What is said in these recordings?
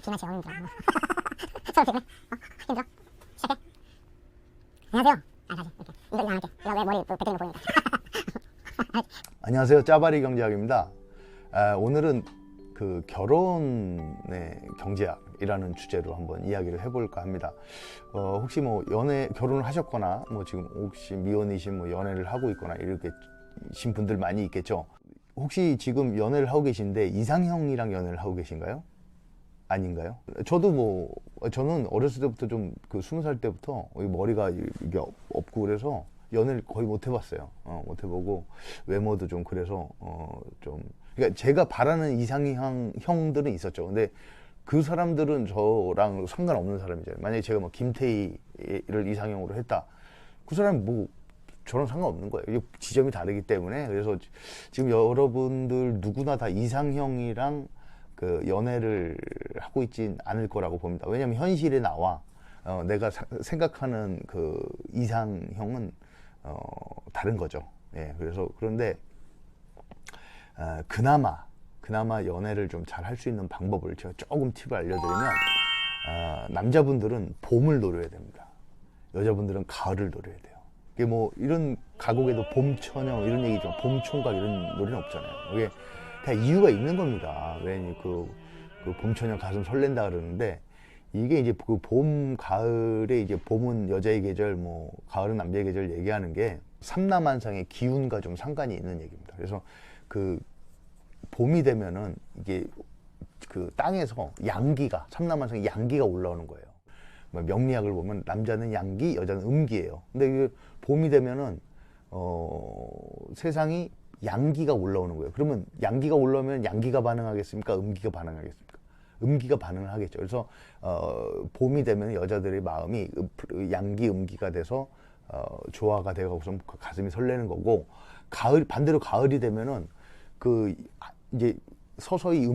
지나치게 힘들어. 서울 피곤해? 힘들어? 시작해. 안녕하세요. 다시 이렇게 이거 이상하게 이거 왜 머리 베끼는 거 보이니까. 안녕하세요, 짜바리 경제학입니다. 오늘은 그 결혼의 경제학이라는 주제로 한번 이야기를 해볼까 합니다. 혹시 뭐 결혼을 하셨거나 뭐 지금 혹시 미혼이신 뭐 연애를 하고 있거나 이렇게 신 분들 많이 있겠죠. 혹시 지금 연애를 하고 계신데 이상형이랑 연애를 하고 계신가요? 아닌가요? 저는 어렸을 때부터 좀 그 20살 때부터 머리가 이게 없고 그래서 연애를 거의 못 해봤어요. 못 해보고 외모도 좀 그래서 그러니까 제가 바라는 이상형들은 있었죠. 근데 그 사람들은 저랑 상관없는 사람이잖아요. 만약에 제가 뭐 김태희를 이상형으로 했다, 그 사람은 뭐 저랑 상관없는 거예요. 이게 지점이 다르기 때문에. 그래서 지금 여러분들 누구나 다 이상형이랑 그 연애를 하고 있진 않을 거라고 봅니다. 왜냐하면 현실에 나와 내가 생각하는 그 이상형은 다른 거죠. 예, 그런데 그나마 연애를 좀 잘 할 수 있는 방법을 제가 조금 팁을 알려드리면, 남자분들은 봄을 노려야 됩니다. 여자분들은 가을을 노려야 돼요. 이게 뭐 이런 가곡에도 봄처녀 이런 얘기죠. 봄총각 이런 노래는 없잖아요. 이게 다 이유가 있는 겁니다. 왜 그 봄처녀 가슴 설렌다 그러는데, 이게 이제 그 봄, 가을에 이제 봄은 여자의 계절, 뭐 가을은 남자의 계절 얘기하는 게 삼라만상의 기운과 좀 상관이 있는 얘기입니다. 그래서 그 봄이 되면은 이게 그 땅에서 양기가, 삼라만상의 양기가 올라오는 거예요. 명리학을 보면 남자는 양기, 여자는 음기예요. 근데 이게 봄이 되면은 세상이 양기가 올라오는 거예요. 그러면 양기가 올라오면 양기가 반응하겠습니까? 음기가 반응하겠습니까? 음기가 반응을 하겠죠. 그래서 봄이 되면 여자들의 마음이 양기, 음기가 돼서 조화가 되고서 가슴이 설레는 거고, 반대로 가을이 되면은 이제 서서히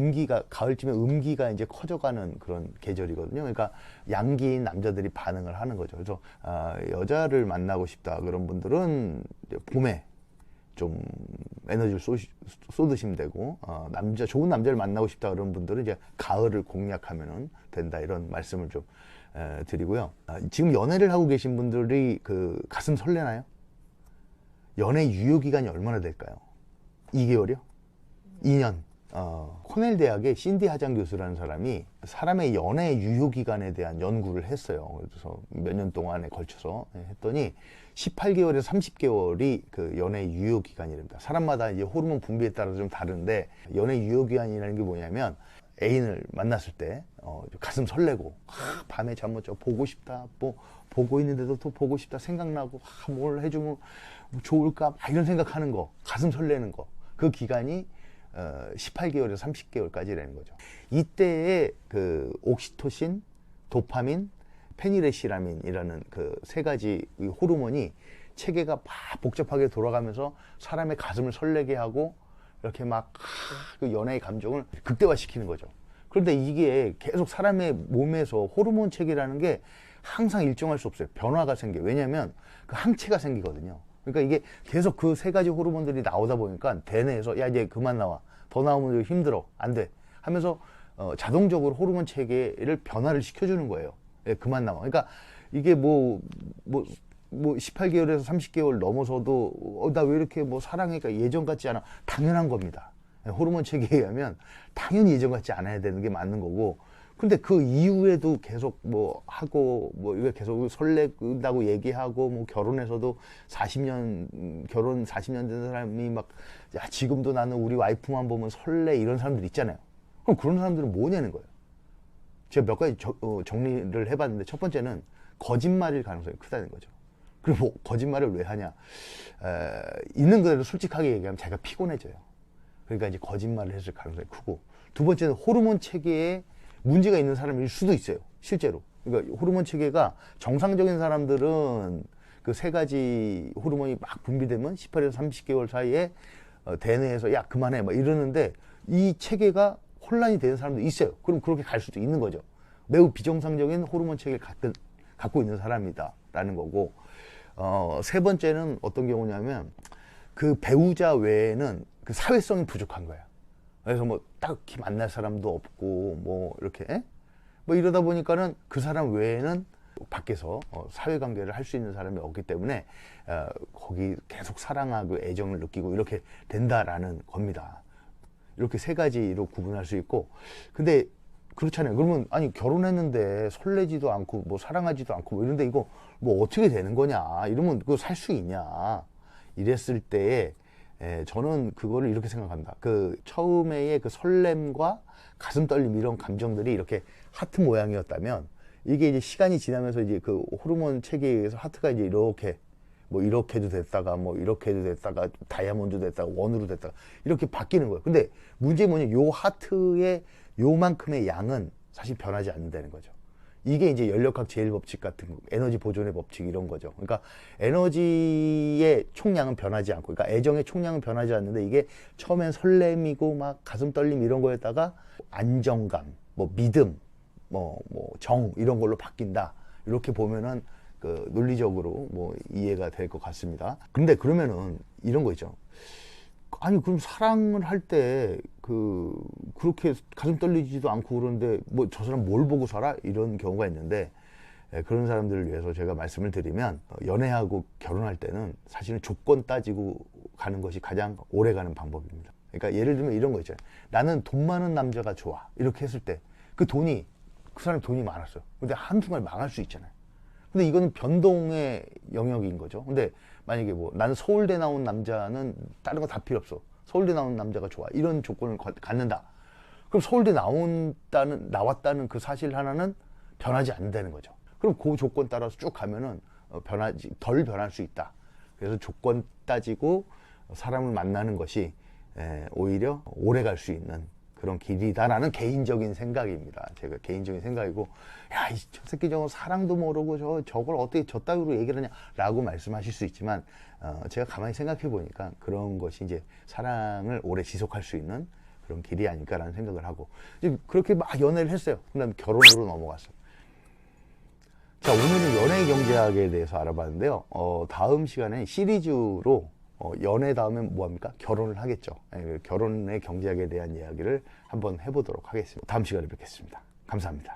가을쯤에 음기가 이제 커져가는 그런 계절이거든요. 그러니까 양기인 남자들이 반응을 하는 거죠. 그래서 여자를 만나고 싶다 그런 분들은 봄에 좀 에너지를 쏟으시면 되고, 좋은 남자를 만나고 싶다 그런 분들은 이제 가을을 공략하면 된다, 이런 말씀을 좀 드리고요. 지금 연애를 하고 계신 분들이 그 가슴 설레나요? 연애 유효 기간이 얼마나 될까요? 2개월이요? 2년. 코넬 대학의 신디 하장 교수라는 사람이 사람의 연애 유효 기간에 대한 연구를 했어요. 그래서 몇 년 동안에 걸쳐서 했더니 18개월에서 30개월이 그 연애 유효 기간이랍니다. 사람마다 이제 호르몬 분비에 따라서 좀 다른데, 연애 유효 기간이라는 게 뭐냐면, 애인을 만났을 때 가슴 설레고, 밤에 잠 못 자고 보고 싶다, 뭐 보고 있는데도 또 보고 싶다, 생각나고, 뭘 해주면 좋을까, 막 이런 생각하는 거, 가슴 설레는 거, 그 기간이 18개월에서 30개월까지라는 거죠. 이때에 그 옥시토신, 도파민, 페니레시라민이라는 그 세 가지 호르몬이 체계가 막 복잡하게 돌아가면서 사람의 가슴을 설레게 하고, 이렇게 막 그 연애의 감정을 극대화시키는 거죠. 그런데 이게 계속 사람의 몸에서 호르몬 체계라는 게 항상 일정할 수 없어요. 변화가 생겨요. 왜냐하면 그 항체가 생기거든요. 그러니까 이게 계속 그 세 가지 호르몬들이 나오다 보니까 대뇌에서 야, 이제 그만 나와, 더 나오면 힘들어, 안 돼 하면서 자동적으로 호르몬 체계를 변화를 시켜주는 거예요. 예, 그만 나와. 그러니까 이게 뭐 18개월에서 30개월 넘어서도 나 왜 이렇게 뭐 사랑하니까 예전 같지 않아, 당연한 겁니다. 호르몬 체계에 의하면 당연히 예전 같지 않아야 되는 게 맞는 거고, 근데 그 이후에도 계속 뭐 하고, 뭐 이거 계속 설레다고 얘기하고, 뭐 결혼해서도 결혼 40년 된 사람이 막, 야, 지금도 나는 우리 와이프만 보면 설레, 이런 사람들 있잖아요. 그럼 그런 사람들은 뭐냐는 거예요. 제가 몇 가지 정리를 해봤는데, 첫 번째는 거짓말일 가능성이 크다는 거죠. 그리고 뭐 거짓말을 왜 하냐, 있는 그대로 솔직하게 얘기하면 자기가 피곤해져요. 그러니까 이제 거짓말을 했을 가능성이 크고, 두 번째는 호르몬 체계에 문제가 있는 사람일 수도 있어요, 실제로. 그러니까 호르몬 체계가 정상적인 사람들은 그 세 가지 호르몬이 막 분비되면 18에서 30개월 사이에 대뇌에서 야, 그만해, 막 이러는데, 이 체계가 혼란이 되는 사람도 있어요. 그럼 그렇게 갈 수도 있는 거죠. 매우 비정상적인 호르몬 체계를 갖고 있는 사람이다 라는 거고, 세 번째는 어떤 경우냐면, 그 배우자 외에는 그 사회성이 부족한 거야. 그래서 뭐 딱히 만날 사람도 없고, 뭐 이렇게 뭐 이러다 보니까는 그 사람 외에는 밖에서 사회관계를 할 수 있는 사람이 없기 때문에 거기 계속 사랑하고 애정을 느끼고 이렇게 된다라는 겁니다. 이렇게 세 가지로 구분할 수 있고, 근데 그렇잖아요. 그러면 아니 결혼했는데 설레지도 않고 뭐 사랑하지도 않고 뭐 이런데 이거 뭐 어떻게 되는 거냐, 이러면 그거 살 수 있냐, 이랬을 때에 저는 그거를 이렇게 생각합니다. 그 처음에의 그 설렘과 가슴 떨림 이런 감정들이 이렇게 하트 모양이었다면, 이게 이제 시간이 지나면서 이제 그 호르몬 체계에 의해서 하트가 이제 이렇게 뭐 이렇게도 됐다가 뭐 이렇게도 됐다가 다이아몬드 됐다가 원으로 됐다가 이렇게 바뀌는 거예요. 근데 문제 뭐냐, 요 하트의 요만큼의 양은 사실 변하지 않는다는 거죠. 이게 이제 연력학 제일 법칙 같은 거, 에너지 보존의 법칙 이런 거죠. 그러니까 에너지의 총량은 변하지 않고, 그러니까 애정의 총량은 변하지 않는데, 이게 처음엔 설렘이고 막 가슴 떨림 이런 거에다가 안정감, 뭐 믿음, 정 이런 걸로 바뀐다. 이렇게 보면은 그 논리적으로 뭐 이해가 될 것 같습니다. 근데 그러면은 이런 거 있죠. 아니 그럼 사랑을 할 때 그렇게 가슴 떨리지도 않고 그러는데 뭐 저 사람 뭘 보고 살아? 이런 경우가 있는데, 그런 사람들을 위해서 제가 말씀을 드리면, 연애하고 결혼할 때는 사실은 조건 따지고 가는 것이 가장 오래 가는 방법입니다. 그러니까 예를 들면 이런 거 있잖아요. 나는 돈 많은 남자가 좋아. 이렇게 했을 때 그 사람 돈이 많았어요. 근데 한순간에 망할 수 있잖아요. 근데 이거는 변동의 영역인 거죠. 근데 만약에 뭐 나는 서울대 나온 남자는 다른 거 다 필요 없어. 서울대 나온 남자가 좋아. 이런 조건을 갖는다. 그럼 서울대 나왔다는 그 사실 하나는 변하지 않는다는 거죠. 그럼 그 조건 따라서 쭉 가면은 덜 변할 수 있다. 그래서 조건 따지고 사람을 만나는 것이 오히려 오래 갈 수 있는 그런 길이다라는 개인적인 생각입니다. 제가 개인적인 생각이고, 야, 저 새끼 저거 사랑도 모르고 저걸 어떻게 저 따위로 얘기를 하냐라고 말씀하실 수 있지만, 제가 가만히 생각해 보니까 그런 것이 이제 사랑을 오래 지속할 수 있는 그런 길이 아닐까라는 생각을 하고, 이제 그렇게 막 연애를 했어요. 그다음 결혼으로 넘어갔어요. 자, 오늘은 연애 경제학에 대해서 알아봤는데요. 다음 시간에 시리즈로 연애 다음엔 뭐합니까? 결혼을 하겠죠. 결혼의 경제학에 대한 이야기를 한번 해보도록 하겠습니다. 다음 시간에 뵙겠습니다. 감사합니다.